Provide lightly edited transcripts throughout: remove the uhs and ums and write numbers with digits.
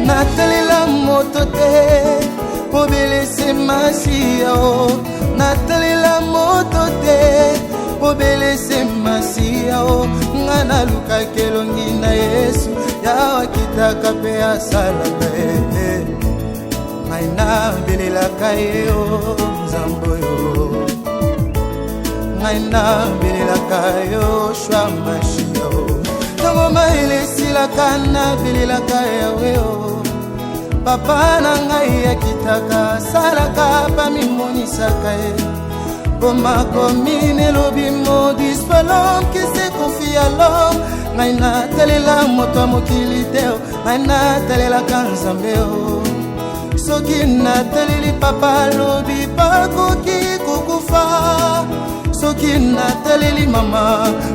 natalela moto te obelese masiya o natalela moto te obelese masiya o nga nalukaki elongi na Yesu yawa kitaka mpe asalaka ye ngai nabelelaka ye o nzambe oyo ngai nabelelaka yo shwa mashiya o ntango mayele esilaka nabelelaka yawe o papa na ngai akitaka salaka pamimonisaka ye Boma komine lobi modis pas l'homme qui se confie à l'homme ngai natalela moto ya mokili te ngai natalela kanzambe o soki nataleli papa lobi bakoki kokufa soki nataleli mama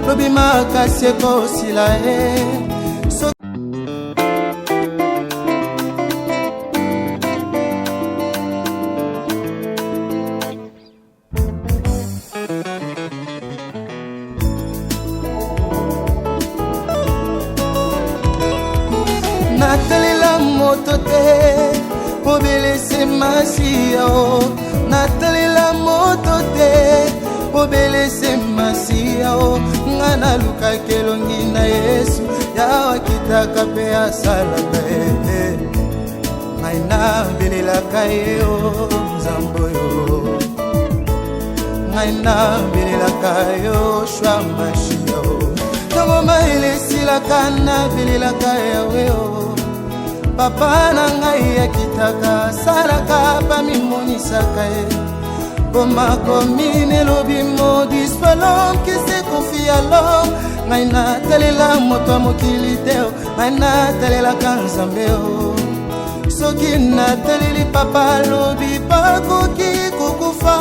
lobi makasi ekosila ye natalela moto te obelese masiya o natalela moto te obelese masiya o nga nalukaki elongi na Yesu yawa kitaka mpe asalaka ye ngai nabelelaka ye o nzambe oyo ngai nabelelaka yo shwa mashiya o ntango mayele esilaka nabelelaka yawe o papa na ngai akitaka salaka pamimonisaka ye Boma komine lobi modis pas l'homme qui se confie à l'homme ngai natalela moto ya mokili te ngai natalela kanzambe o soki nataleli papa lobi bakoki kokufa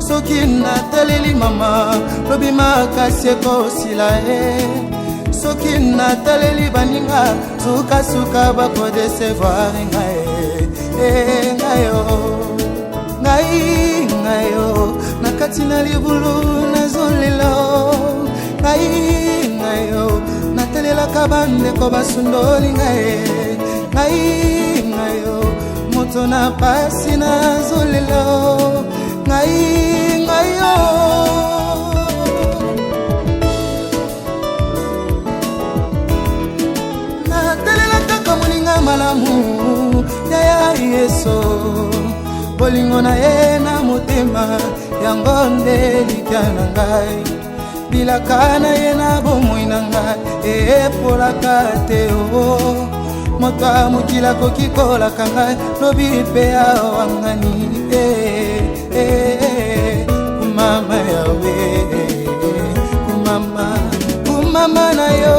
soki nataleli mama lobi makasi ekosila ye soki nataleli baninga sukasuka bakodesevoir ngai ngayo nakati na libulu nazolela ngayo natelelaka bandeko basundoli ngayo moto na pasi nazolela ngayo natelelaka moninga malamu ya Yesu bolingo na ye na motema yango nde likya na ngai bilaka na ye na bomoi na ngai epolaka te o moto ya mokili akoki kolaka ngai lobi mpe awangani kumama yawe kumama na yo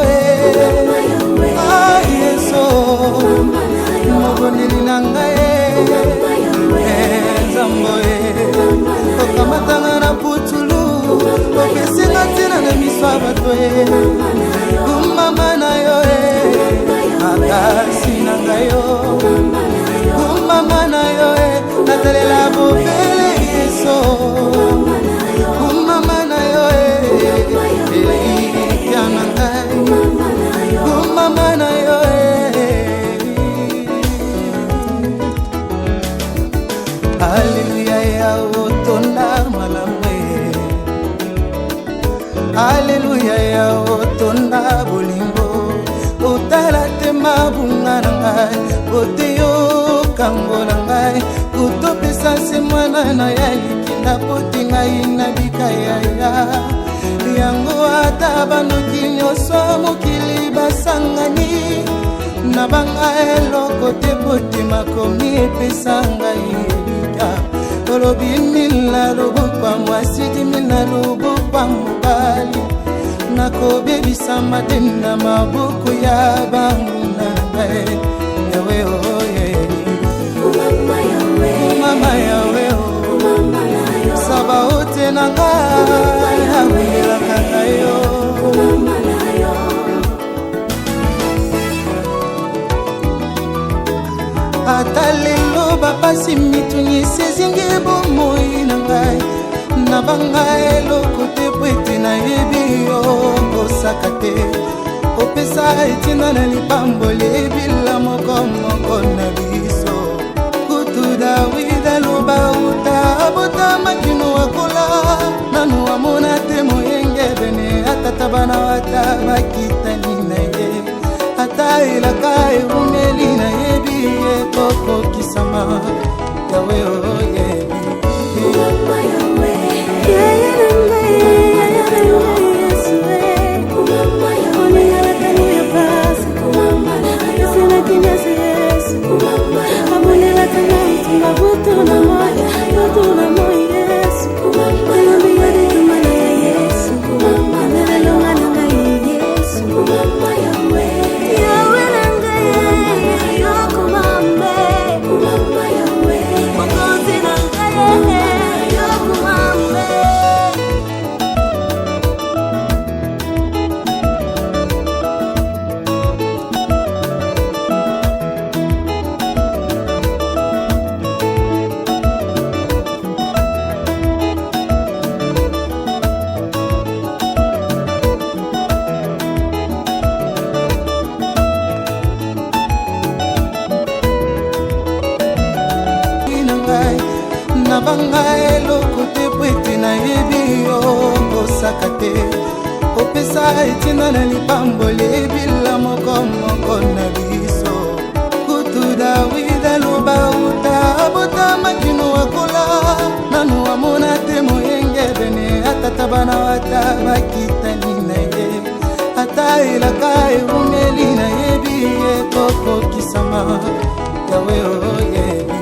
Yesu mobondeli na ngai Zamboe okamatanga na putulu okesinga ntina na miso ya bato kumama na yo makasi na ngai yo kumama na yo natalela bobele Yesu kumama na yo elikya na ngai kumama na yo Hallelujah ya otonda malamwe Hallelujah ya otonda bolingo otala te mabunga na ngai oteyo kango na ngai utopesa se mwana na ya likinda poti ngai na bikaya yango ata bandoki nyonso mokili basangani na banga eloko te poti makomi epesa ngai tolobi mila lobopa mwasidi mina lobopa mobali nakobebisama te na maboko ya banguna ngai yawe oye mama yawe saba ote na ngai abuyelaka ngai yo ata lelo bapasi mituni sezingi bomoi na ngai na banga eloko te po ete nayebi yo kosaka te opesa etinda na lipamboli ebila moko moko na biso kutu Dawida loba uta abota makino akola nanu amona te moyenge bene atata bana wata bakitani na ye ata elaka eumeli na yebi ekoko kisama yawe oyebi opesa etinda na lipamboli ebila moko moko na biso kutu Dawida loba uta abota makino akola nanu amona te moyenge bene atata bana wata bakitani na ye ata elaka eumeli na yebi ekoko kisama yawe oyebi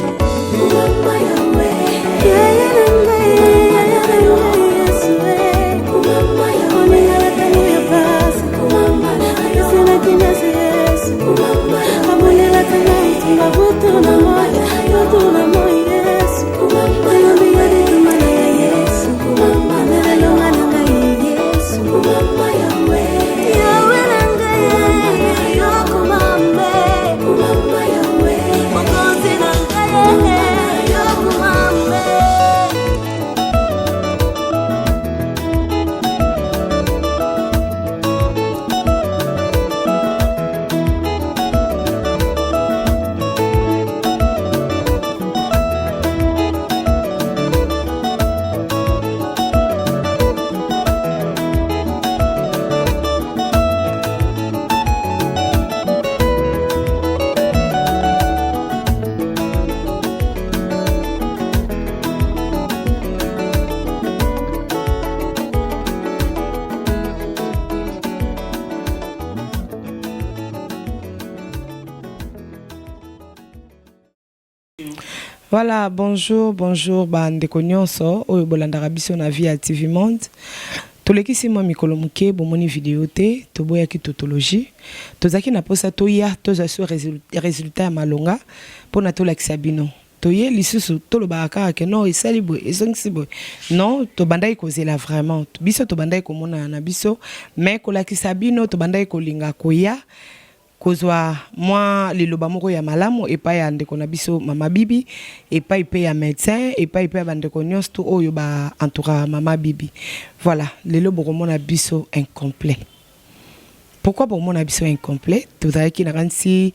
Voilà, bonjour, bandeko nyonso oyo bolandaka biso na Via TV Monde. Tolekisi mwa mikolo muke bomoni vidéo te toboyaki tautologie tozaki na posa toya toza so résultat ya malonga pona tolakisa bino toye lisusu tolobaka ke non esali boye ezongisi boye non tobandaki kozela vraiment biso tobandaki komona na biso mais kolakisa bino tobandaki kolinga koya kozwa mwa liloba moko ya malamu epai ya ndeko na biso mama bibi epai pe ya médecin epai pe ya bandeko nyonso to oyo ba entoura mama bibi. Voilà, lelo bokomona biso incomplet. Pourquoi bokomona biso incomplet? Tozalaki na kansi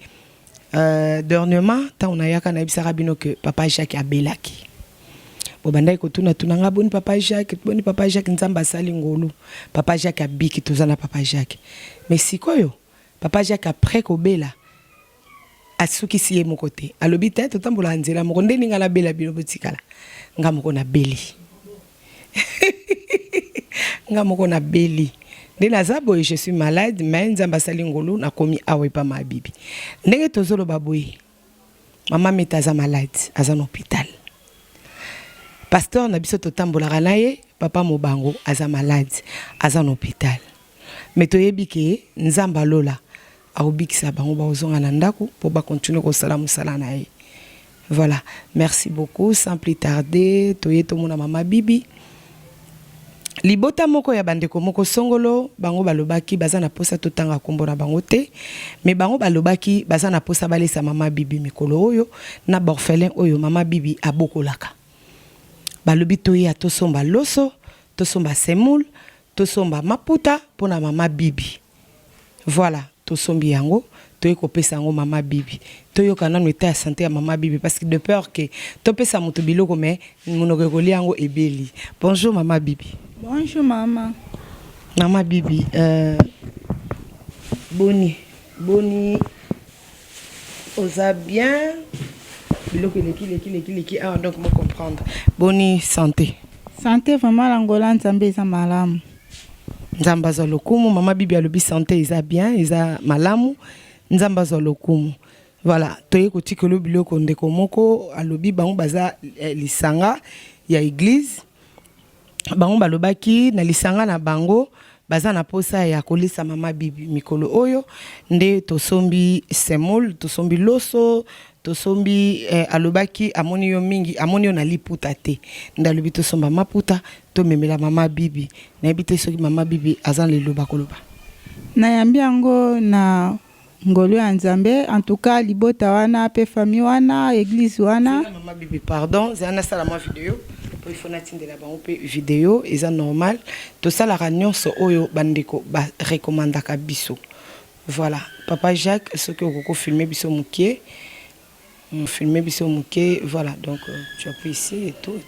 dernièrement tant on ayaka na bisaka bino que papa Jacques abelaki. Bobandaki kotuna tunanga boni papa Jacques nzamba sali ngolu. Papa Jacques abiki tozana papa Jacques. Mais sikoyo papa Jacques après kobela asukisi ye moko te alobi te totambola nzela moko nde ninga na bela bino botikala nga moko na beli nga moko na beli nde naza boye je suis malade mais nzamba sali ngolu nakomi awe pa ma bibi ndenge tozoloba boye mama meta aza malade aza na hôpital pasteur na biso totambolaka na ye papa mobango aza malade aza na hôpital mais toyebi ke nzamba lola aobikisa bango bazonga na ndako pour ba continuer ko sala musala na ye. Voilà, merci beaucoup. Sans plus tarder, toye to mona mama bibi libota moko ya bandeko moko songolo bango balobaki baza na posa totanga kombo na bango te mais bango balobaki baza na posa balesa mama bibi mikolo oyo na borphelin oyo mama bibi abokolaka balobi toye atosomba loso tosomba semoule tosomba maputa pona mama bibi. Voilà, to sombi yango, to kopesa yango mama bibi. To yokana no état santé ya mama bibi parce que de peur que to pesa moto biloko mais monokoli yango ebeli. Bonjour mama bibi. Bonjour maman. Mama bibi, Boni, osa bien. Biloko leki ah donc me comprendre. Boni santé. Santé vraiment l'Angola nzambe eza malamu. Nzamba za lokumu mama bibi alobi santé eza bien, eza malamu. Nzamba za lokumu. Voilà, toye ko tikolo biloko ndeko moko alobi bango baza lisanga ya église. Bango balobaki na lisanga na bango baza na posa ya kolisa mama bibi mikolo oyo nde tosombi semol, tosombi loso, tosombi alobaki amoni yo mingi, amoni yo na liputa te. Ndalobi tosomba maputa to memela mama bibi. Na ebite soki mama bibi azan le loba koloba. Na yambi yango na ngolo ya nzambe en tout cas libota wana pe famille wana église wana. Mama bibi pardon, zana sala ma vidéo. Il faut n'atteindre la vidéo, c'est normal. Tout ça la réunion so oyo bandeko ba recommanda ka biso. Voilà, papa Jacques ce que vous filmer biso mukie. Filmer biso mukie, voilà. Donc tu appuies ici et tout.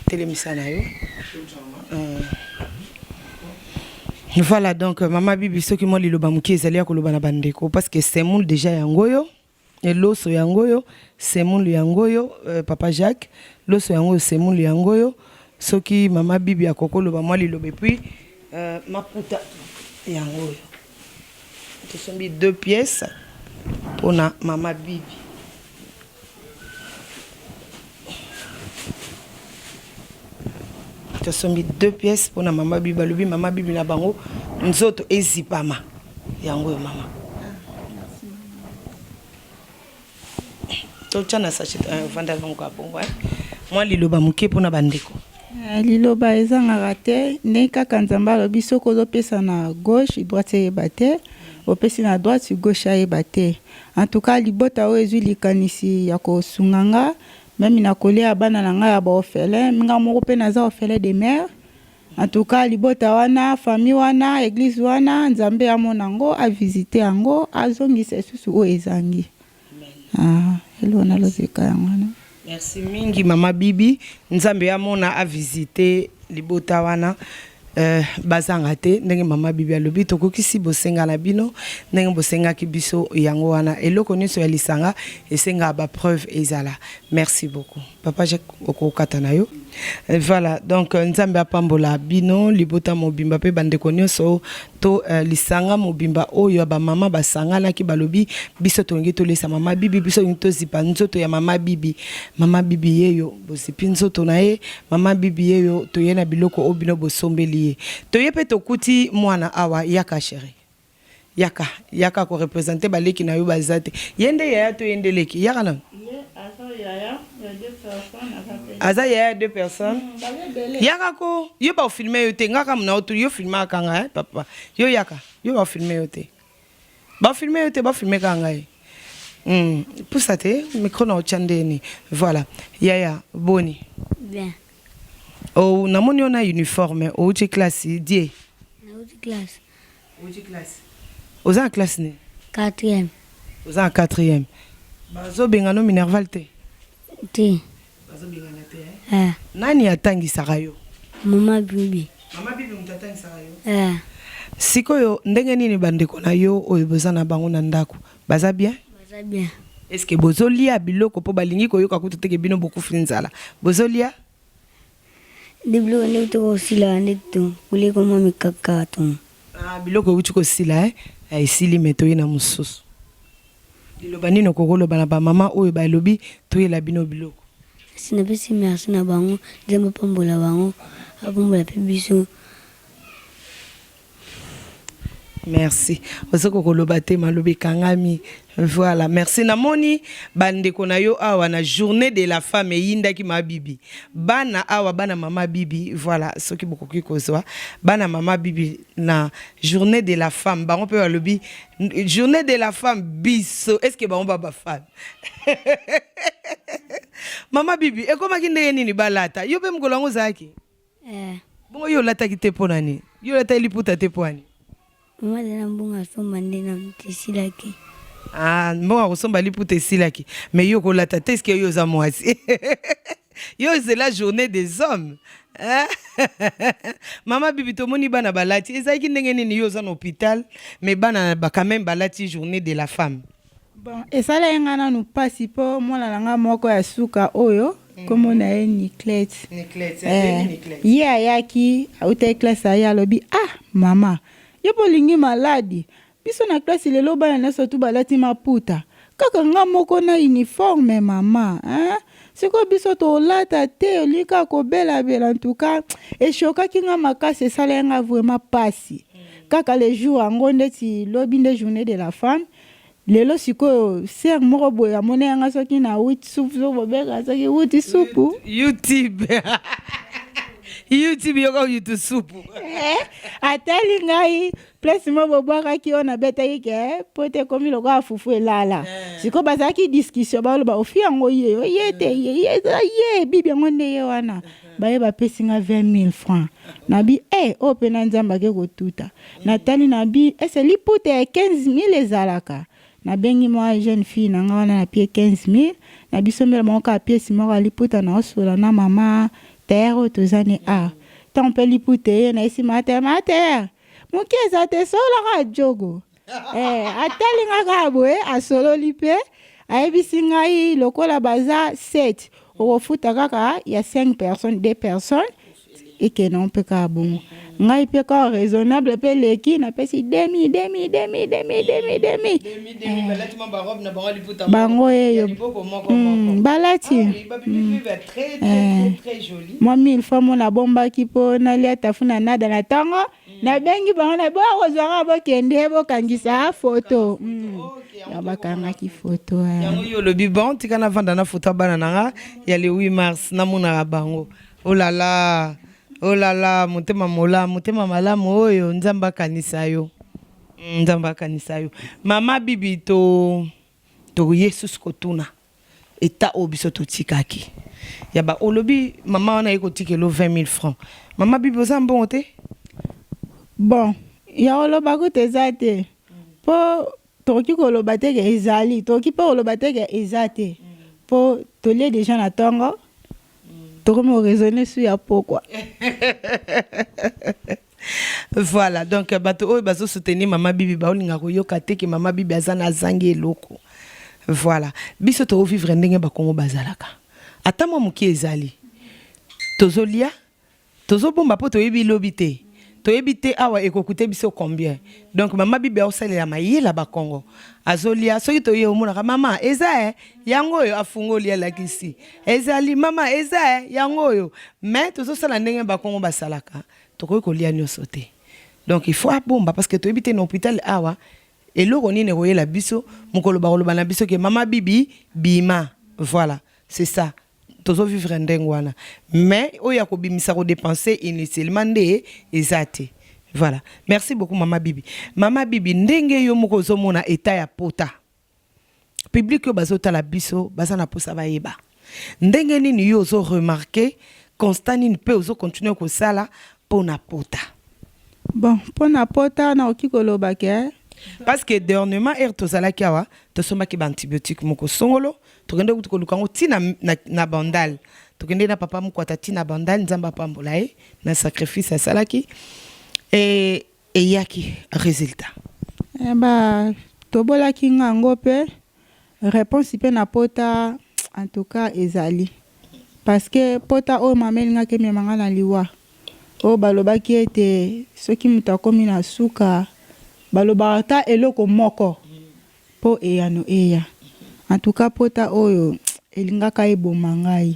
Télémisana yo. Voilà donc maman bibi ce que moi li loba mukie ezali akoloba na bandeko parce que c'est moun déjà yangoyo. Et l'osso yangoyo, c'est mon yangoyo, papa Jacques, l'osso yangoyo, c'est mon yangoyo, ce qui mama bibi a koko le bamwa li lobe puis ma puta yangoyo. Ce sont mis 2 pièces pour na mama bibi. Ce sont mis 2 pièces pour na mama bibi, lobi mama bibi na bango, nzoto ezipama yangoyo mama. Tochana sachet vanda longo abongo moi liloba muke pona bandeko liloba ezanga raté ne kaka nzamba lobi soko lopesa na gauche droite ebate opesi na droite gauche ebate en tout cas libota o ezui likanisi ya ko sunganga même na kolia bana na nga ya ba ofele minga moko pe na za ofele de mère en tout cas libota wana famille wana église wana nzambe ya monango a visiter yango azongisa susu o ezangi. Hello na lozeka yango. Merci mingi mama bibi nzambe ya mona a visiter libota wana bazanga te ndenge mama bibi alobi tokokisi bosenga na bino ndenge bosenga ki biso yango wana eloko nyonso ya lisanga esenga ba preuve ezala. Merci beaucoup papa Jacques okokata na yo. Voilà donc nzambe apambola bino libota mobimba pe bandeko nyonso to lisanga mobimba oyo ba mama basangana ki balobi biso tongi to lesa mama bibi biso to zipa nzoto ya mama bibi yeyo bozipi nzoto na ye mama bibi yeyo to yena biloko obino bosombeli ye to yepe to kuti mwana awa yaka chérie yaka ko représenter baleki na yo bazate yende yaya to yende leki yaka na Aza yaya 2 personnes. Yaka ko yo ba filmer yo te ngaka mna otu yo filmer kanga papa. Yo yaka yo ba filmer yo te. Ba filmer kanga Poussa te micro na ochandeni. Voilà. Yaya boni. Bien. Oh namoni ona uniforme o uchi classe die. Na uchi classe. Uchi classe. Oza en classe ne? 4e. Oza en 4e. Bazo bengano minerval te. Ti. Nani atangisaka yo? Mama bibi. Mama bibi mutatangisaka yo? Sikoyo ndenge nini bandeko na yo oyo boza na bango na ndako? Baza bien? Baza bien. Est-ce que bozolia biloko po balingi koyoka kutu teke bino bokufi nzala? Bozolia? Biloko ne to sila neto kuliko mami kakato. Biloko uchi ko sila esili meto ina mususu. Liloba nino kokoloba na ba mama oyo ba lobi toyela bino biloko. Sina pesi merci na bango, nzambe pambola bango, apambola pe biso. Merci. Osoko koloba te malobi kangami. Voilà, merci namoni bandeko na yo awa na journée de la femme yinda ki mabibi. Bana awa bana mama bibi, voilà, soki bokoki kozwa. Bana mama bibi na journée de la femme, bango pe balobi journée de la femme biso. Est-ce que bango baba femme? Mama bibi, e koma kinde nini balata? Yo pe mkolongo zaki? Bongo yo lata ki te ponani. Yo lata liputa te poni. Mama zana mbunga somba ndena mtesilaki. Ah, mbonga kosomba liputa esilaki. Mais yo kolata te, est-ce que yo za mwasi? Yo, c'est la journée des hommes. Hein? Maman bibi tomoni bana balati. Ezaki ndenge nini yo za hôpital, mais bana ba quand même balati journée de la femme. Bon, et ça là ngana nous passe po mona langa moko ya suka oyo. Comme on a une Niclette. Yeah, yaki, auta classe ya lobi. Ah, mama. Yo polingi maladi. Biso na classe le loba na sotu balati maputa. Kaka nga moko na uniforme mama, hein? Siko biso to lata te olika ko bela bela en tout cas. Et choka ki nga makase sala nga vraiment pasi. Kaka les jours angonde ti lobi de journée de la femme. Lelo siko ser moko boya mone nga soki na 8 soup zo bobeka soki 8 soup YouTube. YouTube yoko YouTube soup. Atali ngai place mo bobaka ki ona beta yike pote komi loko afufu elala. Siko bazaki discussion ba loba ofi yango ye bibi ngonde ye wana. Baye ba pesinga 20,000 francs. Nabi open nzamba ke ko tuta. Natali nabi ese lipute 15,000 ezalaka. Na bengi moi jeune fille na ngana na pie 15,000 na bisombela monka a pièce moko aliputa na osola na mama terre tozane a tant liputa na isi mater mukeza te sola ka jogo atalinga ka boe asolo lipe ayebisi ngai lokola baza 7 ofuta kaka ya 5 personnes 2 personnes et que non peut ka bon ngai pe ka raisonnable pe leki na pesi demi bango eyo balati très joli. Moi 1000 fois mona bomba ki po na leta funa nada na tango na bengi bango na bo kozwanga bo kende bo kangisa photo ya bakanga ki photo yango yo le bibon tikana vanda na photo bana nanga ya le 8 mars na mona bango. Oh là là, mutema malamu oyo nzamba kanisa yo. Mama bibi to Yesus kotuna. Eta obiso to tikaki. Yaba olobi mama wana eko tikelo 20,000 francs. Mama bibi oza mbongo te? Bon, ya oloba ko tezate. Po toki koloba te ke ezali, toki po oloba te ke ezate. Po tolie déjà na tongo. Comment raisonner sur ya pourquoi. Voilà, donc bato bazo soutenir mama bibi ba olinga ko yoka te ke mama bibi azana zangi eloko. Voilà, biso to vivre ndenge ba kongo bazalaka. Ata mo muki ezali. Tozolia, tozobomba po to yebi lobité. To yebite awa ekokute biso combien. Donc mama bibi osalela mayela ba kongo. Azolia soki to ye omona mama eza yango yo afungoli la kisi. Ezali mama eza yango yo. Mais tozo sala ndenge ba kongo basalaka. Toko ko lia nyoso te. Donc il faut abomba parce que to yebite na hôpital awa eloko nini koyela biso mukolo ba koloba na biso ke mama bibi bima. Voilà, c'est ça. Tozo vivre ndengwana. Mais oya ko bimisa ko dépenser inutilement nde ezate. Voilà. Merci beaucoup mama bibi. Mama bibi ndenge yo moko zomona eta ya pota. Public yo bazota la biso bazana posa bayeba. Ndenge nini yo zo remarquer constant ni pe ozo continuer ko sala pona pota. Bon, pona pota na okikoloba ke parce que dernièrement tozala kiawa tosoma ki antibiotique moko songolo tokende kutuko lukango tina na bandal tokende na papa mkwata tina bandal nzamba pambola na sacrifice ya salaki et yaki résultat tobola ki ngango pe réponse pe na pota en tout cas ezali parce que pota o mameli ngake memanga na liwa o baloba ki ete soki mutakomi na suka balobata eloko moko po eyano eya en tout cas pota oyo elingaka eboma ngai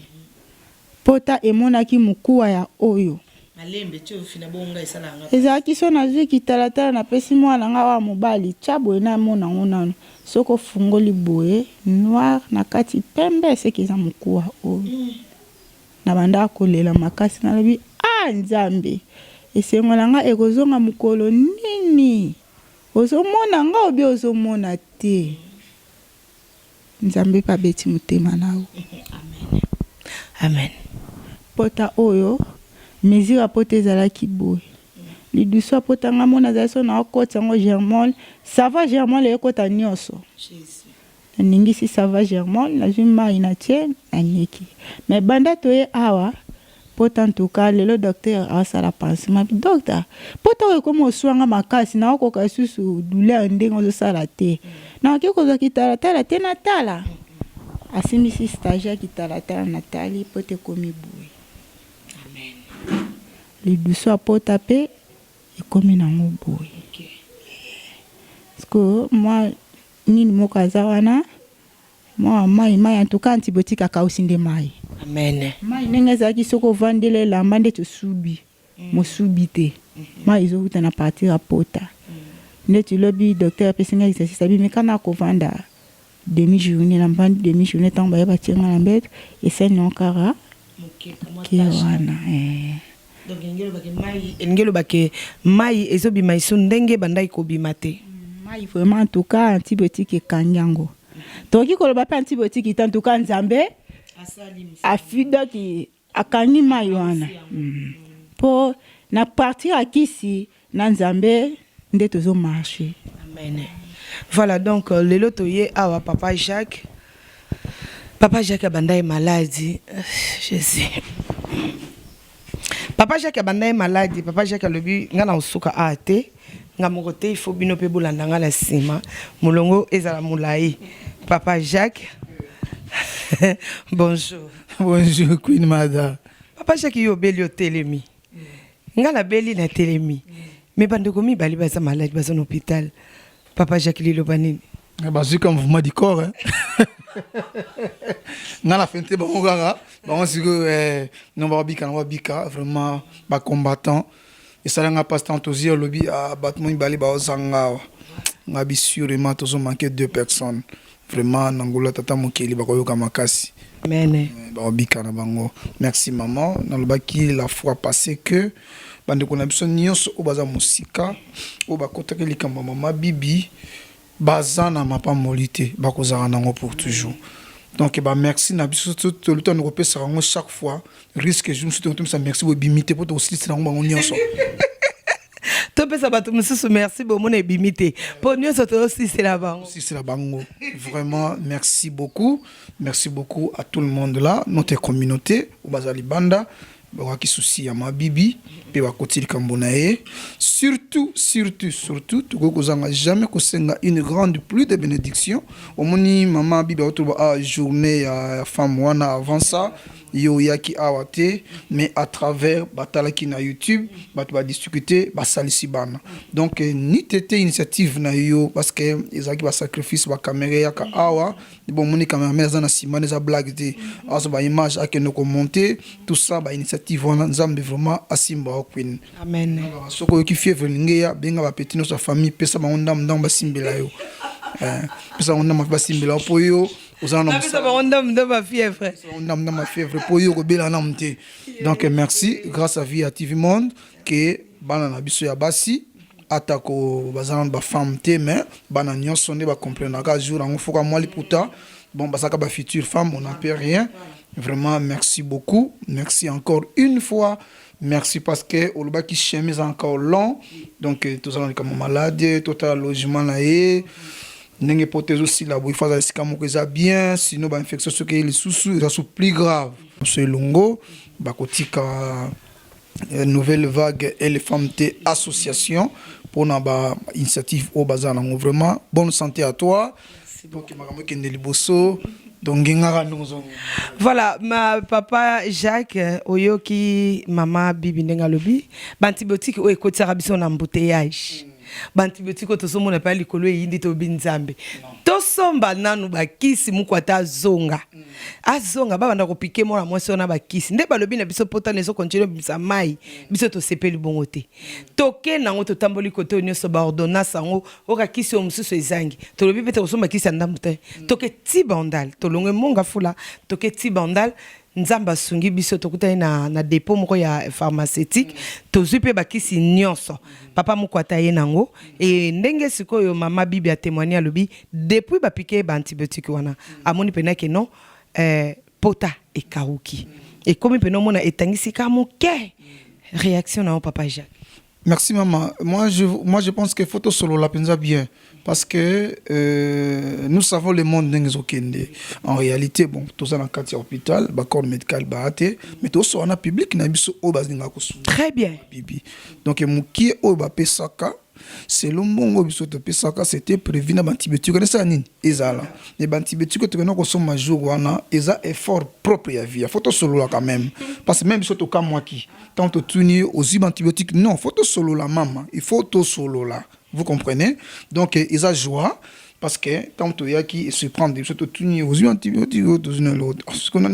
pota emonaki mukuwa ya oyo malembe tio fina bonga esalanga ezaki so na zwi kitalatala na pesi mwana nga wa mobali tshabo na mona ngonano soko fungoli boye noir na kati pembe sekeza mukuwa oyo na banda kolela makasi na lobi nzambe esengola nga ekozonga mukolo nini ozomona nga obi ozomona te nzambe pa beti mutema nao amen amen pota oyo mesure pota ezalaki boye liduso apotanga mona zaso na okota ngo germol ça va germol ekota nyoso ningisi ça va germol na juma inatie anyeki mais banda toye awa pota en tout cas le docteur a ça la pansement docteur pota comme oswanga makasi na okoka susu douleur ndengo zo sala te na kiko zo kitala tala te na tala asimisi stagiaire kitala tala Nathalie pote komi boui amen liduso apota pe ekomi nango boui parce que moi nini mokaza wana moi mai en tout cas antibiotique akausinde mai amen mai ndenge ezalaki soki ovandela elamba nde tosubi mosubi te mai ezowuta na partir apota nde tilobi docteur apesinga exercice abi mekana kovanda demi-journée na mbandi demi-journée ntango bayeba tienga na mbeto eseni onkara ke wana donc engelobake mai ezobima isu ndenge bandai kobima te mai vraiment en tout cas antibiotique ekangi yango toki koloba pe antibiotique en tout cas nzambe afidoki akangi mai wana po na partir akisi na nzambe nde tozo marcher amen. Voilà donc lelo toye awa papa Jacques abanda est malade je sais papa Jacques abanda est malade papa Jacques alobi ngana usuka ate ngamoko te il faut bino pe bolanda ngala sima mulongo ezala mulai papa Jacques bonjour bonjour Queen Mada papa Jacques yo beli o telemi ngala beli na telemi mais bandeko mi bali baza malade baza na hôpital papa Jacques Lilo Banini c'est comme mouvement du corps hein na la fin te ba ngara ba si que non ba bika vraiment ba combattant et ça nga pas tantôt lobby à battement bali ba ozanga ngabi sûrement tous manquer 2 personnes vraiment nangola tata mokeli ba koyoka makasi amen ba bika na bango merci maman na lobaki la fois passée que bande ko na biso nyonso o baza musika o ba kotaka likambo mama bibi bazana mapa molité ba kozara nango pour toujours donc bah merci na biso tout le temps nous repère rango chaque fois risque je me suis dit merci bo bimité pour aussi c'est nango bango nyonso to pesa bato mususu merci bo mona bimité pour nyonso to aussi c'est la bango vraiment merci beaucoup à tout le monde là notre communauté au bazali banda qui souci à ma bibi pe wa kotili kambonae surtout tu kozanga jamais kosenga une grande pluie de bénédiction au moni maman bibi autour à journée à femme wana avant ça yo yaki awate mais à travers batala ki na YouTube batu ba discuter ba salisi bana donc ni tete initiative na yo parce que ezaki ba sacrifice ba caméra yaka awa bon moni caméra mais na simane za blague de aso ba image akeno ko monter tout ça ba initiative wana nzambe vraiment asimba o queen amen soko ki fièvre lingeya benga ba petit no sa famille pesa ba ndam ndam ba simbela yo pesa ndam ba simbela po yo ma fièvre. Donc merci grâce à Via TV Monde que banana biso ya basi atako bazana ba femme te mais banana nyonso ne ba comprendre ka jour en foka moi liputa bon basaka ba future femme on n'a peut rien vraiment merci beaucoup merci encore une fois merci parce que au bas qui chemise encore long donc tous allons comme malade total logement là et n'engé potez aussi la boue phase si comme que bien sinon ba infection ce que les sous ça sont plus grave c'est longo ba kotika nouvelle vague et les femmes t association pour na ba initiative au bazar na vraiment bonne santé à toi donc makambo kende liboso donc ngara nonzo voilà ma papa Jacques oyoki mama bibi ndenga lobi bantibiotique o ekotira biso na embouteillage bantibiotique to somo na pa likolo yindi to binzambe to somba nanu bakisi mukwata zonga azonga baba ndako piquer mo na mwasi ona bakisi nde balobi na biso pota nezo continuer bisa mai biso to sepeli bongote toke nango to tamboli kote onyoso ba ordonnance ngo okakisi o mususu ezangi to lobi pete kosomba kisi ndamute toke tibandal to longe monga fula toke tibandal nzamba sungi biso tokuta na dépôt moko ya pharmaceutique tozui pe bakisi nyonso papa mukwata ye nango et ndenge sikoyo mama bibi a témoigné alobi depuis ba piquer ba antibiotique wana amoni pena ke non pota e kauki et comme pena mona etangisi ka moke réaction na papa Jacques Merci maman. Moi je pense que photo solo la penza bien parce que nous savons le monde n'engizokende. En réalité bon, tout ça dans quartier hôpital, ba corps médical ba até, mais tout ça on a public na biso o bazinga ko. Très bien. Bibi. Donc muki o ba pesaka selon mon biso to pesaka c'était prévu na antibiotique na ça nini ezala. Les antibiotiques to na ko soma jour wana eza effort propre ya vie. Photo solo là quand même parce que même biso to ka moi qui tant te tourner aux antibiotiques non, photo solo la maman, il faut tout solo là. Vous comprenez? Donc ils ont joie parce que tant que yaki se prendre des choses tourner aux antibiotiques dans une l'autre. Ce qu'on a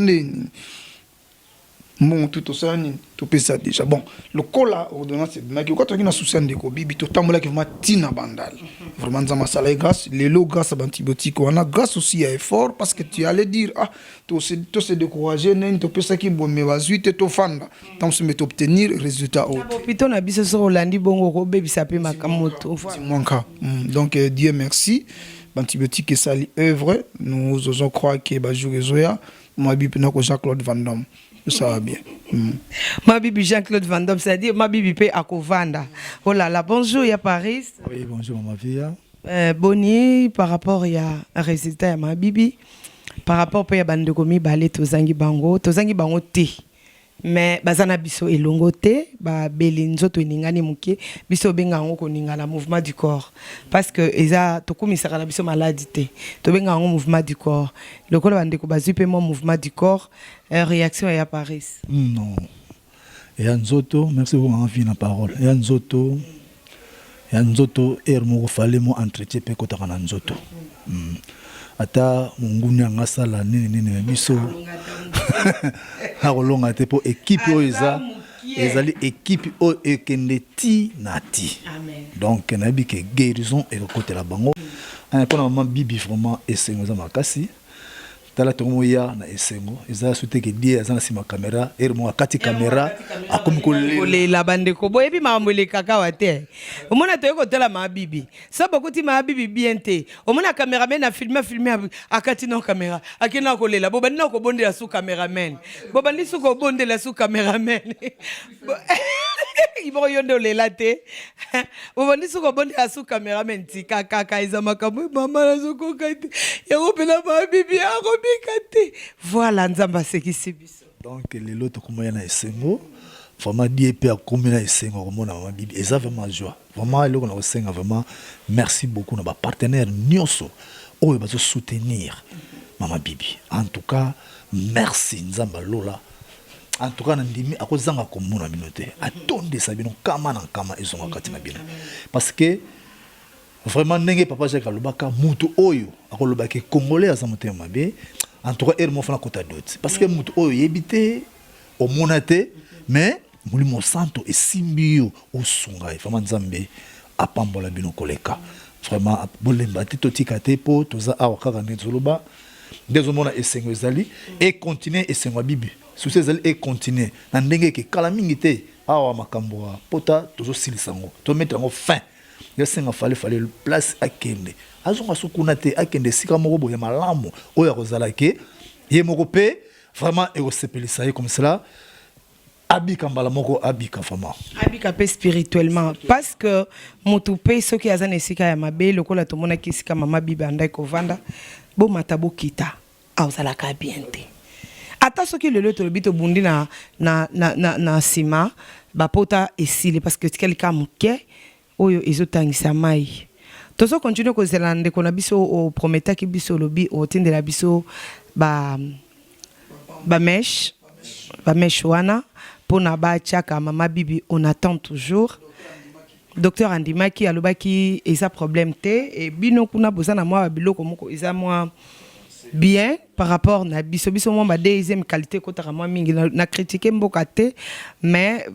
bon tout ça tout peut ça déjà bon le cola ordonnance c'est mais quand on a souci de ko bibi to tambola qui vraiment tina bandal vraiment ça m'a salé grâce les lots grâce à antibiotiques on a grâce aussi à effort parce que tu allais dire ah tout se décourager n'est to peut ça qui bon mais vas-y te to fanda tant se met obtenir résultat autre plutôt na biso so Rolandi bongo ko bebi ça peut makamoto donc Dieu merci antibiotiques ça œuvre nous osons croire que ba jour ezoya moi bibi na ko Jean-Claude Van Damme. Ça va bien. Ma bibi Jean-Claude Van Damme, c'est-à-dire ma bibi paye à Kovanda. Oh là là, bonjour, il y a Paris. Oui, bonjour, ma fille. Boni, par rapport il y a un résultat à ma bibi. Par rapport à Bandekomi, balé Tozangi Bango T. Mais bazana biso elongo te ba belinzo to ningani muke biso benga ngo ko ningala mouvement du corps parce que eza to komisaka na biso maladie te to benga ngo mouvement du corps lokolo bande ko bazupe mo mouvement du corps réaction ya Paris non et nzoto merci pour envie na parole et nzoto mo fallait mo entretien pe kota kana nzoto ata munguni ngasala nini biso akolonga te po équipe oza ezali équipe o ekendeti nati donc na bi ke guérison et côté la bango pour maman bibi vraiment esengo za makasi tala tomo ya na esengo eza soute ke die azana sima caméra mo akati caméra akomi ko la bande ko boye bi mambo le kaka wate omona to ko tela ma bibi ça beaucoup ti ma bibi bien te omona cameraman na filmer akati na caméra akina ko lela bo bandi na ko bonde la sous cameraman bo bandi sous ko bonde la sous cameraman ibo yonde lela te bo bandi sous ko bonde la sous cameraman ti kaka iza makambo mama na soko kati ya ko pela ma bibi voilà nzamba sekisi biso donc les lots comme yana esengo vraiment die pe akomina esengo komona mama bibi eza vraiment joie vraiment eloko na osenga vraiment merci beaucoup na ba partenaire nyonso oyo bazo soutenir mama bibi en tout cas merci nzamba lola en tout cas ndimi akozanga komona binote atonde sabino kama na kama ezonga kati na bino parce que vraiment ndenge papa Jacques alobaka mutu oyo akolobaki congolais azamote mabe en tout cas mo fana kota d'autres parce que mutu oyo yebité au monate mais mulimo santo esimbio osunga vraiment nzambe apambola bino koleka vraiment bolemba te totika te po toza awa kaka nezoloba dezomona esengo ezali et continuer esengo bibi souci ezali et continuer na ndenge ke kala mingi te awa makambo pota tozo silisango to mettre ngo fin yasenga fallait place akende azonga sukuna te akende sika moko boya malamu oya kozala ke ye moko pe vraiment et osepelisa ye comme cela abika mbala moko abika vraiment abika pe spirituellement parce que mutu pe soki azana sika ya mabe lokola to mona kisika mama bibi andai ko vanda bo matabo kita azala ka bien te ata soki le to bito bundi na sima ba pota esile parce que quelqu'un muke oyo ezotangisa mai tozo continue ko zelande ko na biso o prometa ki biso lobi o tinde la biso ba mesh wana pona ba chaka mama bibi on attend toujours docteur Andimaki alobaki eza problème te et bino kuna bozana moi biloko moko eza moi bien par rapport na biso moi ba deuxième qualité ko tara moi mingi na critiquer mboka te mais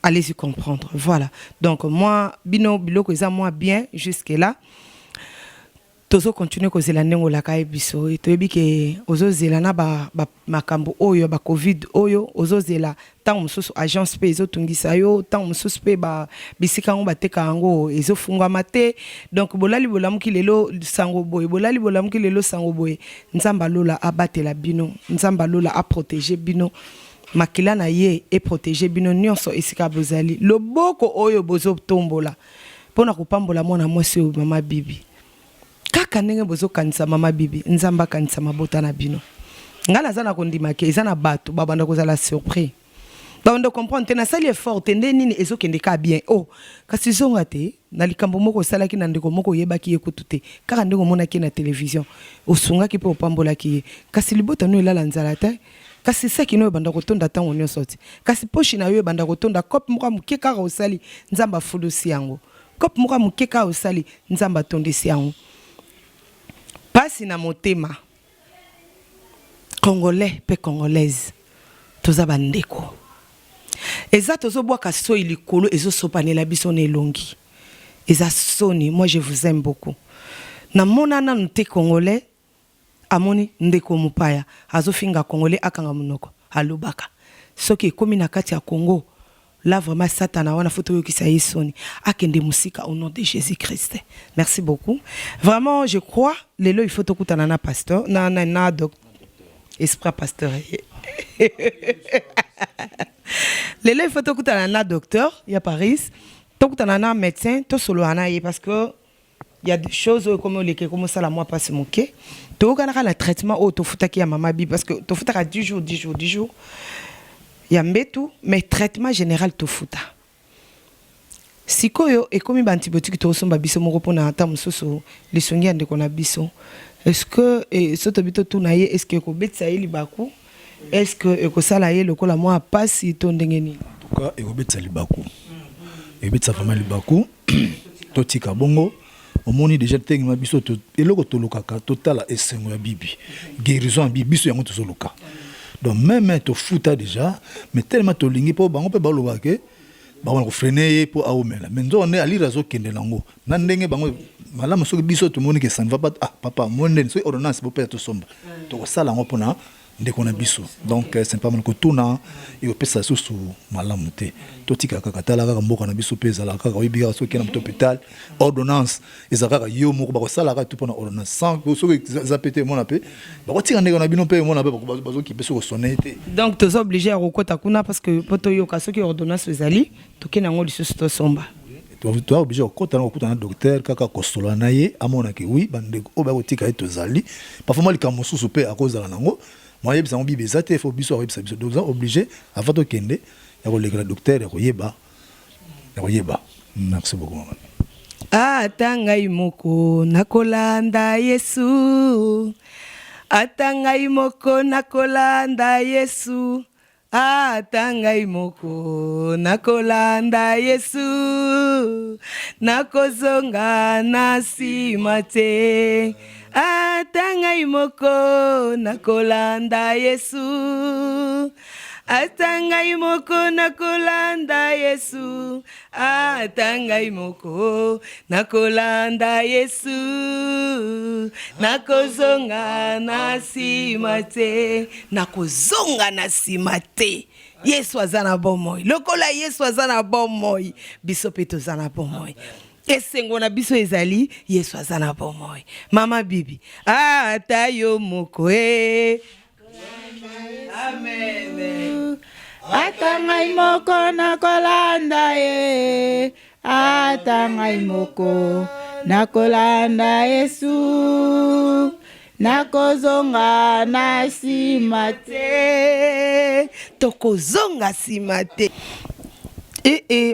allez-y comprendre. Voilà. Donc, moi, bino biloko eza moi bien jusque là. Tozo continue ko zela nengo la kai biso. To yebi ke ozo zela na ba makambo oyo ba covid oyo ozo zela tant mususu agence pe ezo tungisa yo tant mususu pe ba bisika ngo bateka ngo ezo fungwa mate. Donc bolali bolamuki lelo sango boy bolali bolamuki lelo sango boy nzamba lola abatela bino nzamba lola a protéger bino. makila na ye e protéger bino nyonso esika bozali loboko oyo bozo tombola pona kopambola mwana mwasi oyo mama bibi kaka ndenge bozo kanisa mama bibi nzamba kanisa mabota na bino ngala za na kondima ke eza na bato babanda kozala surpris babanda comprendre te na sali effort te nde nini ezokende ka bien oh kasi zonga te na likambo moko salaki na ndeko moko yebaki ekutu te kaka ndenge monaki na télévision osungaki pe opambolaki ye kasi libota no elala nzala te kasi saki no banda kotonda tango nyonso te kasi poshi na yo banda kotonda cop moko muke kaka osali nzamba fulusi yango cop moko muke kaka osali nzamba tondisi yango pasi na motema congolais pe congolaise toza bandeko eza tozobwaka soi likolo ezosopanela biso na elongi eza soni moi je vous aime beaucoup na monana nte congolais amoni ndeko mupaya azofinga congolais akanga munoko alobaka soki ekomi na kati ya Congo là vraiment satana wana foto yokisa yesoni akende musika au nom de Jésus-Christ. Merci beaucoup. Vraiment je crois lelo il faut tokutana na pasteur na docteur esprit pasteur. Lelo il faut tokutana na docteur ya Paris tokutana na médecin to solo anaye parce que il y a des choses comme les comme ça la moi passe mon quai to kana la traitement au to futaki ya mama bi parce que to futaka 10 jours ya mbetu mais traitement général to futa sikoyo e komi ba antibiotique to somba biso moko pona ata mususu lisongi ande kona biso est-ce que soto bito tunaye est-ce que ko betsa yeli baku est-ce que ko sala ye lokola moi pasi to ndengeni en tout cas e ko betsa libaku e betsa vraiment libaku to tika bongo omoni déjà tengi mabiso to eloko to lokaka totala esengo ya bibi guérison ya bibi biso yango to soloka donc même to futa déjà mais tellement to lingi po bango pe baloba ke bango ko freiner po aomela mais ndo on est ali razo kende lango na ndenge bango malamu soki biso to moni ke ça ne va pas ah papa monde so ordonnance po pe to somba to sala ngo pona ndeko na biso donc c'est pas mal ko tuna et au pesa susu malamu te to tika kaka tala kaka mboka na biso pesa la kaka oyibi so kena hôpital ordonnance ezaka yo moko ba ko sala ka tout pona ordonnance sans so za pété mon apé ba ko tika ndeko na bino pe mon apé ba zo ki peso ko sonner te donc tu es obligé à rekota kuna parce que poto yo ka so ki ordonnance ezali to kena ngo lisusu to somba tu es obligé okuta na docteur kaka kostola na ye amona ke oui bandeko o ba ko tika eto zali parfois moi likambo susu pe à cause de la nango moi yebisa ngo bibi zate faut biso yebisa biso donc obligé avant de kende ya ko lekela docteur ya ko yeba merci beaucoup maman atangai moko nakolanda Yesu atangai moko nakolanda Yesu atangai moko nakolanda Yesu nakozonga na sima te atangai moko nakolanda Yesu atangai moko nakolanda Yesu atangai moko nakolanda Yesu nakozonga na sima te Yesu azana bomoi lokola Yesu azana bomoi biso pe tozana bomoi esengo na biso ezali Yesu azana bomoi mama bibi ata yo moko amen atangai moko nakolanda ye atangai moko nakolanda Yesu nakozonga na sima te tokozonga sima te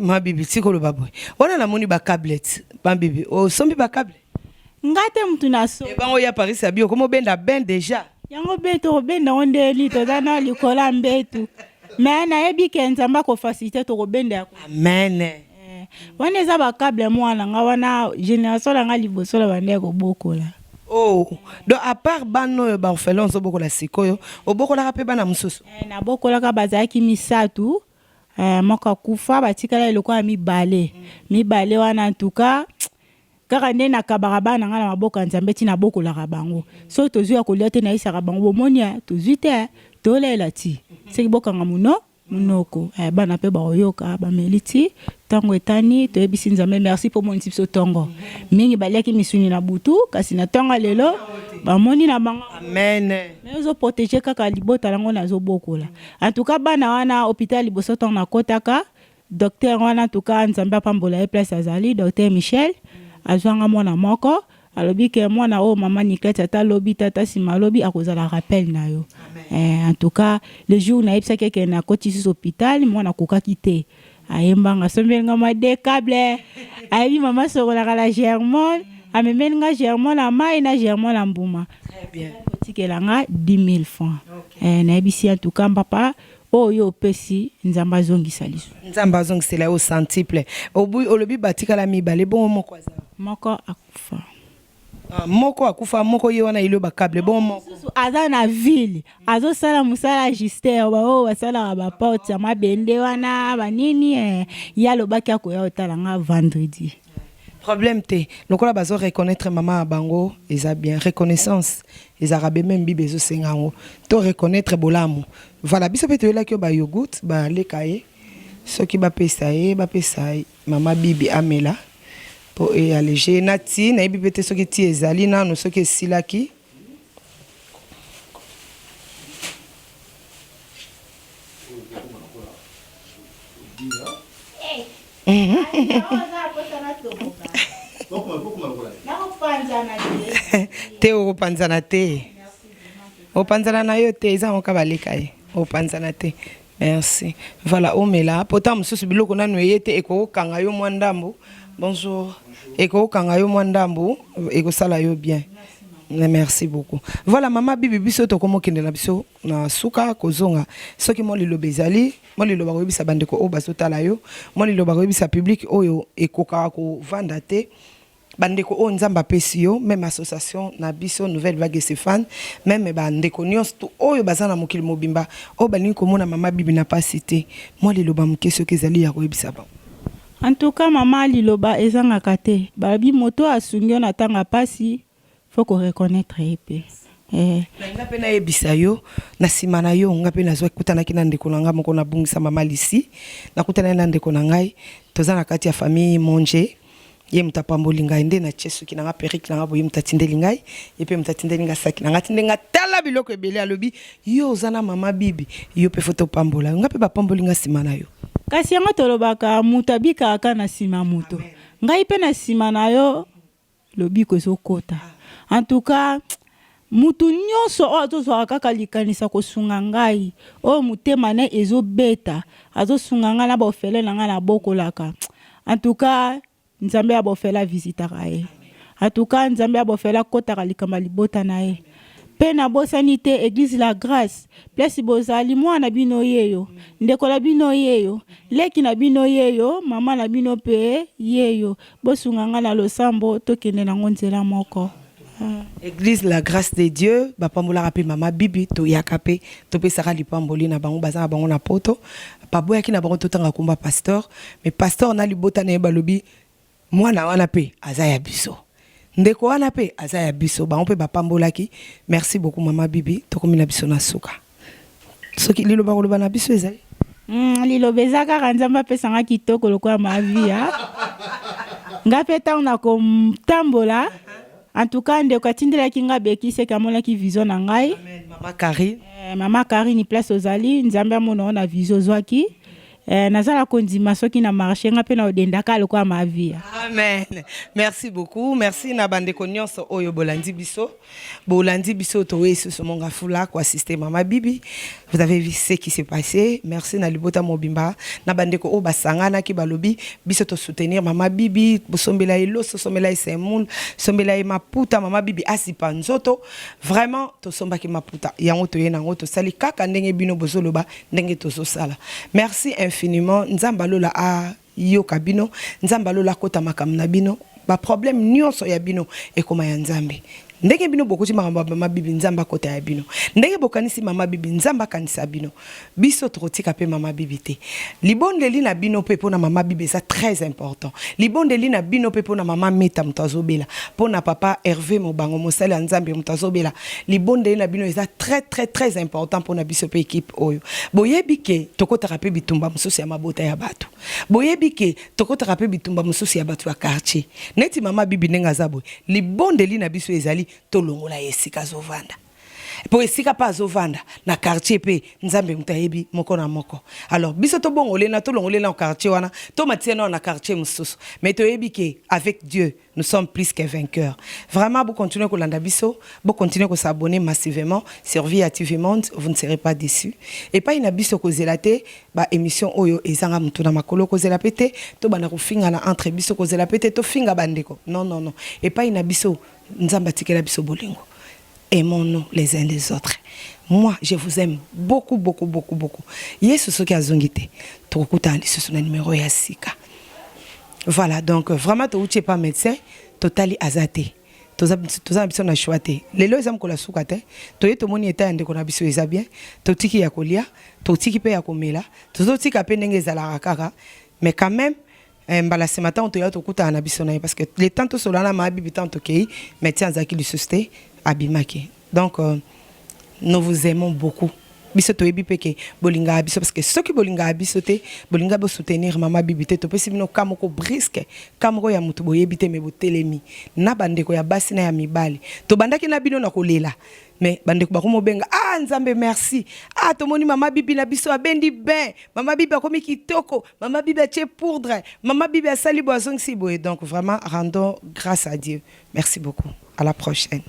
ma bibi sikolo baboy ona na moni ba câblette ma bibi o sombi ba câble ngate mtu naso bango ya Paris abio komo benda ben déjà yango beto benda onde lito dana likola mbetu mais na yebi ke nzamba ko faciliter to benda amen wana za ba câble mwana nga wana génération la nga liboso la bande ko bokola oh donc à part bano ba orphelin zo bokola sikoyo obokola ka pe bana mususu na bokola ka bazaki misatu moka kufa batikala eloko ya mibale wana ntuka kaka nde na kabaraba na nga na maboka nzambe tina bokola bango so tozwi ya kolia te na isaka bango bomonia tozwi te tolela ti seki bokanga munoko bana pe baoyoka bameliti tango etani toyebisi nzambe merci pour mon tipso tongo mingi baliaki misuni na butu kasi na tonga lelo bamoni na bango amen mais ozo protéger kaka libota lango nazo bokola en tout cas bana wana hôpital liboso ton na kotaka docteur wana en tout cas nzambe apambola ye place azali docteur Michel azwanga mwana moko alobi ke mwana o mama Nicolette ata lobi tata sima lobi akozala rappel na yo en tout cas le jour na yebisa ke na koti sur hôpital mwana kokaki te ayembanga sombelinga made câble ayebi mama sokola la Germone amemelinga Germone na mai na Germone na mbuma très bien kotikelanga 10 000 francs na yebisi en tout cas papa oyo pesi nzamba zongisa liso nzamba zongisela yo centuple olobi batikala mibale bon moko aza moko akufa moko akufa moko ye wana ilo bakable bon moko aza na ville azosala musala Justin bao basala ba porte ya mabende wana banini ya lobaki akoya otalanga vendredi problème te lokola bazo reconnaître maman bango eza bien reconnaissance ezarabe même bibe ezo sengango to reconnaître bolamu voilà biso pe toyela ki ba yogurt ba lekaye soki ba pesa mama bibi amela po e alléger nati na bibi te soki ti ezali nano soki silaki te opanzana te opanzana na yo te eza moka baleka ye opanzana te merci voilà omela pourtant mosusu biloko nanu eye te ekokanga yo mwa ndambo bonjour ekokanga yo mwa ndambo ekosala yo bien merci beaucoup voilà mama bibi biso tokomokende na biso na suka kozonga soki mo liloba ezali mo liloba koyebisa bandeko oyo bazotala yo mo liloba koyebisa public oyo ekokaka kovanda te bandeko oyo nzambe apesi yo même association na biso nouvelle vague Stéphane même bandeko nyonso oyo baza na mokili mobimba oyo balingi komona mama bibi na pasi te mo liloba moke soki ezali ya koyebisa bango en tout cas mama liloba ezangaka te babi moto asungi yo na tanga pasi faut qu'on reconnaître épée nga pe na yebisa yo na sima na yo nga pe nazwa kutanaki na ndeko na nga moko na bungisa mama Lisi nakutana na ndeko na ngai toza na kati ya famille Monje ye mutapamboli ngai nde na chesuki na nga perike na nga boye mutatindeli ngai ye pe mutatindeli nga saki na nga tindenga tala biloko ebele alobi yo ozana mama bibi yo pe foto pambola nga pe bapamboli nga sima na yo kasi yango tolobaka mutu abikaka na sima mutu ngai pe na sima na yo lobiko ezokota en tout cas mutu nyonso oyo azozwaka kaka likanisa kosunga ngai oyo motema ne ezobeta azosunga ngai na baofele na ngai na bokolaka en tout cas nzambe abofela visitaka ye en tout cas nzambe abofela kotaka likamba libota na ye pe na bosani te église la grâce place bozali mwana bino yeyo ndeko la bino yeyo leki na bino yeyo mama na bino pe yeyo bosunga ngai na losambo tokende nango nzela moko Église la grâce de Dieu bapambola rapi mama bibi to yakape to pe saka lipamboli na bango baza bango na poto paboya ki na bango totanga kumba pasteur mais pasteur na libota na balobi mwana wana pe azaya biso ndeko wana pe azaya biso bango pe bapambola ki merci beaucoup mama bibi to komina biso na suka soki liloba koloba na biso ezali liloba ezaka kanzamba pesanga kitoko lokola mavia ngapeta una komtambola en tout cas ndeko atindelaki nga bekise kamonaki vision na ngai mama Karine mama Karine place ozali nzambe amona na vision zwaki nazala kondima soki na marché nga pe na odendaka lokola mavia amen merci beaucoup merci na bandeko nyonso oyo bolandi biso to wesu monga fula ko assister mama bibi vous avez vu ce qui s'est passé merci na libota mobimba na bandeko o basangana ki balobi biso to soutenir mama bibi bosombela eloso sombela esemul sombela maputa mama bibi asipa nzoto vraiment to sombaki maputa yango to yena ngoto sali kaka ndenge bino bozoloba ndenge to sala merci infiniment nzamba lola a yoka bino nzamba lola kota makamna bino ba problème nyonso ya bino ekoma ya nzambe ndenge bino bokuti mama bibi nzamba kota ya bino ndenge bokanisi mama bibi nzamba kanisa bino biso trotika pe mama bibi te libondeli na bino pe pona mama bibi ça très important libondeli na bino pe pona mama meta mutazobela pona papa Hervé Mobango mosali nzambe mutazobela libondeli na bino ça très important pona biso pe équipe oyo boyebike tokotaka pe bitumba mususu ya mabota ya bato boyebike tokotaka pe bitumba mususu ya bato ya quartier neti mama bibi ndenge aza boye libondeli na biso ezali tolongola esika azovanda po esika pa azovanda na quartier pe nzambe mutu ayebi moko na moko. Alors biso tobongolela tolongolela na quartier wana tomatiena na quartier mususu mais toyebi ke avec Dieu nous sommes plus que vainqueurs. Vraiment vous continuez kolanda biso, vous continuez ko s'abonner massivement sur Via TV Monde, vous ne serez pas déçus. Et pas ina biso ko zelate ba émission oyo ezanga mutu na makolo ko zelapete to bana ko finga na entre biso ko zelapete to finga bandeko. Non non non. Et pas ina biso nzamba tikela biso bolingo. Aimons-nous les uns les autres. Moi, je vous aime beaucoup, beaucoup, beaucoup, beaucoup. Yesu soki azongite. Tokutani ce son numéro ya sika. Voilà, donc vraiment tu n'es pas médecin, totali azate. Toza biso na choate. Lelo ezam ko la sukate. To yeto moni eta ande ko na biso eza bien. To tiki ya kolia, to tiki pe ya komela. To tiki pe ndenge ezala kaka. Mais quand même mbala ce matin on te yato kuta na biso na parce que les temps to solana ma bibi tant OK, médecin zaki le susté abimaki. Donc nous vous aimons beaucoup. Biso to ebi peke bolinga biso parce que ceux qui bolinga biso te bolinga bo soutenir mama bibité to pesi bino kamoko brisque kamoko ya mutu boyebite me botelemi na bandeko ya basi na ya mibali to bandaki na bino na kolela mais bandeko bakomo benga nzambe merci tomoni mama bibi na biso abendi ben mama bibi akomi kitoko mama bibi a tie poudre mama bibi a sali boisson si boye. Donc vraiment rendons grâce à Dieu. Merci beaucoup, à la prochaine.